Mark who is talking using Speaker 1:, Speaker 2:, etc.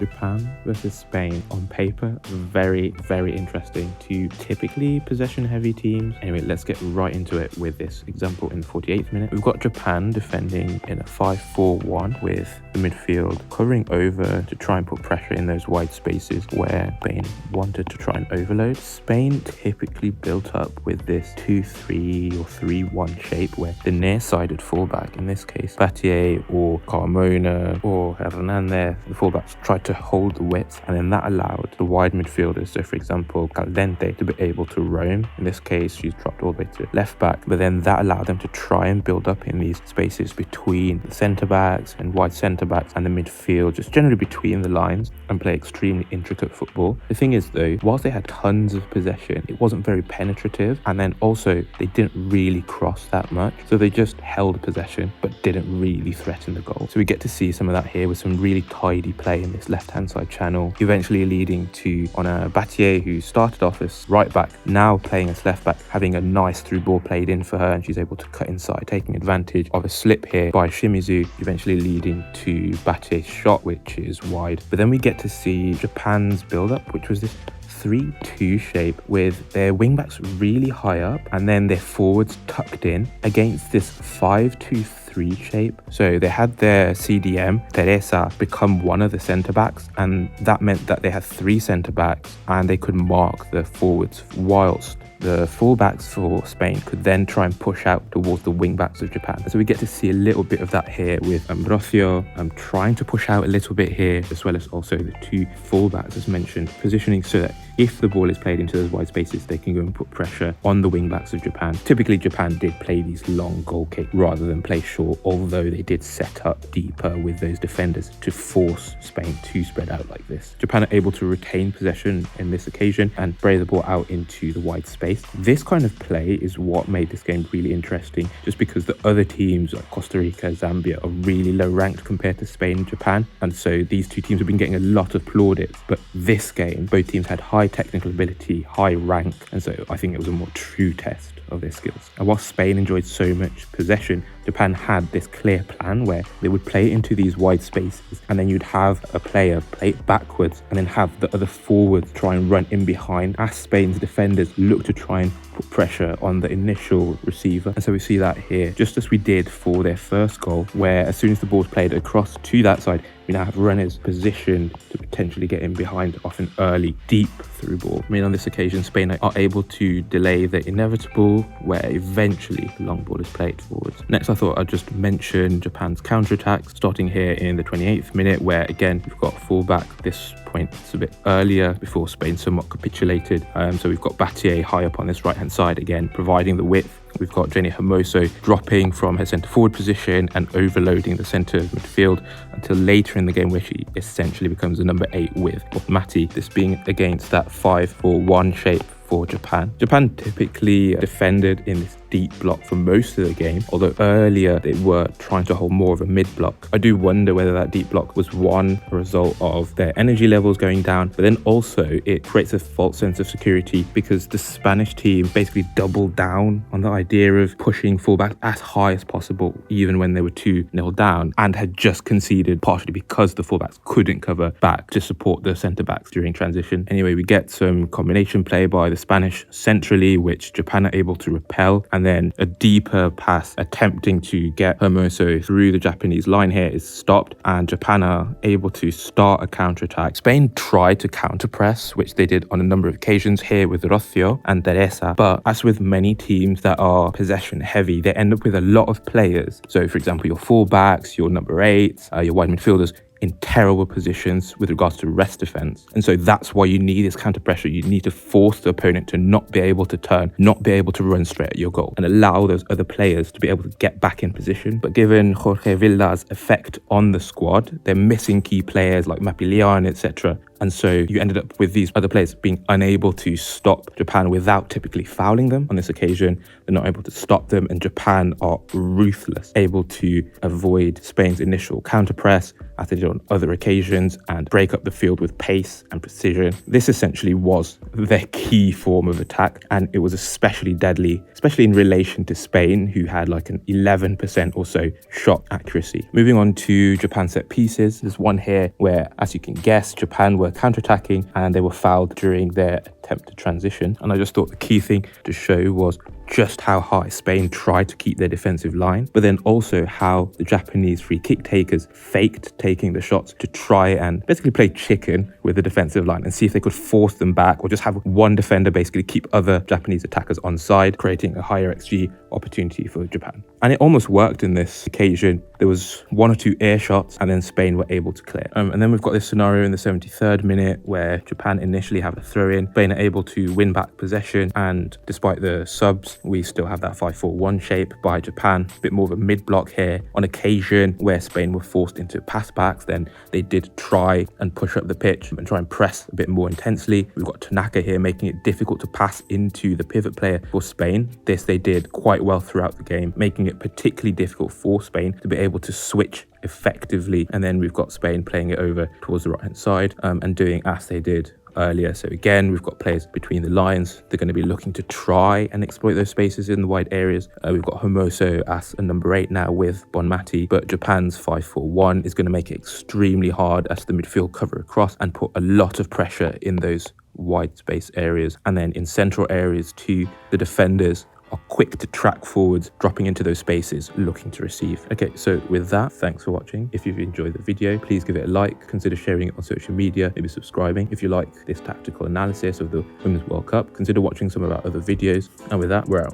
Speaker 1: Japan versus Spain on paper, very, very interesting. Two typically possession-heavy teams. Anyway, let's get right into it with this example in the 48th minute. We've got Japan defending in a 5-4-1 with the midfield covering over to try and put pressure in those wide spaces where Spain wanted to try and overload. Spain typically built up with this 2-3 or 3-1 shape where the near-sided fullback, in this case Battier or Carmona or Hernandez, the fullbacks tried to hold the width, and then that allowed the wide midfielders, so for example Caldente, to be able to roam. In this case she's dropped all the way to left back, but then that allowed them to try and build up in these spaces between the centre backs and wide centre backs and the midfield, just generally between the lines, and play extremely intricate football. The thing is though, whilst they had tons of possession, it wasn't very penetrative, and then also they didn't really cross that much, so they just held possession but didn't really threaten the goal. So we get to see some of that here with some really tidy play in this left hand side channel, eventually leading to on a Battier who started off as right back, now playing as left back, having a nice through ball played in for her, and she's able to cut inside, taking advantage of a slip here by Shimizu, eventually leading to Battier's shot, which is wide. But then we get to see Japan's build up, which was this 3-2 shape with their wingbacks really high up and then their forwards tucked in against this 5-2-3 shape. So they had their CDM, Teresa, become one of the centre-backs, and that meant that they had 3 centre-backs and they could mark the forwards, whilst the fullbacks for Spain could then try and push out towards the wing-backs of Japan. So we get to see a little bit of that here with Ambrosio trying to push out a little bit here, as well as also the 2 fullbacks as mentioned, positioning so that if the ball is played into those wide spaces, they can go and put pressure on the wing-backs of Japan. Typically, Japan did play these long goal kicks rather than play short, although they did set up deeper with those defenders to force Spain to spread out like this. Japan are able to retain possession in this occasion and spray the ball out into the wide space. This kind of play is what made this game really interesting, just because the other teams like Costa Rica, Zambia are really low ranked compared to Spain and Japan, and so these two teams have been getting a lot of plaudits. But this game, both teams had high technical ability, high rank, and so I think it was a more true test of their skills. And while Spain enjoyed so much possession, Japan had this clear plan where they would play it into these wide spaces, and then you'd have a player play it backwards and then have the other forwards try and run in behind as Spain's defenders look to try and put pressure on the initial receiver. And so we see that here, just as we did for their first goal, where as soon as the ball's played across to that side, we now have runners positioned to potentially get in behind off an early, deep through ball. I mean, on this occasion, Spain are able to delay the inevitable, where eventually the long ball is played forwards. Next, I thought I'd just mention Japan's counterattacks, starting here in the 28th minute, where again, we've got a fullback. This point, it's a bit earlier before Spain somewhat capitulated. So we've got Battier high up on this right-hand side, again, providing the width. We've got Jenny Hermoso dropping from her centre forward position and overloading the centre midfield until later in the game, where she essentially becomes a number 8 with Mati, this being against that 5-4-1 shape for Japan. Japan typically defended in this deep block for most of the game, although earlier they were trying to hold more of a mid block. I do wonder whether that deep block was a result of their energy levels going down, but then also it creates a false sense of security because the Spanish team basically doubled down on the idea of pushing fullbacks as high as possible, even when they were 2-0 down, and had just conceded partially because the fullbacks couldn't cover back to support the centre backs during transition. Anyway, we get some combination play by the Spanish centrally, which Japan are able to repel, and then a deeper pass attempting to get Hermoso through the Japanese line here is stopped, and Japan are able to start a counter-attack. Spain tried to counter-press, which they did on a number of occasions here with Rocio and Teresa, but as with many teams that are possession heavy, they end up with a lot of players. So for example, your fullbacks, your number 8s, your wide midfielders in terrible positions with regards to rest defense. And so that's why you need this counter pressure. You need to force the opponent to not be able to turn, not be able to run straight at your goal, and allow those other players to be able to get back in position. But given Jorge Vilda's effect on the squad, they're missing key players like Mapilian, etc. And so you ended up with these other players being unable to stop Japan without typically fouling them. On this occasion, they're not able to stop them, and Japan are ruthless, able to avoid Spain's initial counter press as they did on other occasions and break up the field with pace and precision. This essentially was their key form of attack, and it was especially deadly, especially in relation to Spain, who had like an 11% or so shot accuracy. Moving on to Japan set pieces, there's one here where, as you can guess, Japan were counterattacking and they were fouled during their attempt to transition. And I just thought the key thing to show was just how high Spain tried to keep their defensive line, but then also how the Japanese free kick takers faked taking the shots to try and basically play chicken with the defensive line and see if they could force them back, or just have one defender basically keep other Japanese attackers on side, creating a higher XG opportunity for Japan. And it almost worked in this occasion. There was one or two air shots and then Spain were able to clear. And then we've got this scenario in the 73rd minute where Japan initially have a throw-in. Spain are able to win back possession, and despite the subs, we still have that 5-4-1 shape by Japan. A bit more of a mid-block here. On occasion where Spain were forced into pass backs, then they did try and push up the pitch and try and press a bit more intensely. We've got Tanaka here making it difficult to pass into the pivot player for Spain. This they did quite well throughout the game, making it particularly difficult for Spain to be able to switch effectively. And then we've got Spain playing it over towards the right hand side and doing as they did earlier. So again, we've got players between the lines. They're going to be looking to try and exploit those spaces in the wide areas. We've got Hermoso as a number 8 now with Bonmati, but Japan's 5-4-1 is going to make it extremely hard as the midfield cover across and put a lot of pressure in those wide space areas. And then in central areas too, the defenders are quick to track forwards, dropping into those spaces, looking to receive. Okay, so with that, thanks for watching. If you've enjoyed the video, please give it a like, consider sharing it on social media, maybe subscribing. If you like this tactical analysis of the Women's World Cup, consider watching some of our other videos. And with that, we're out.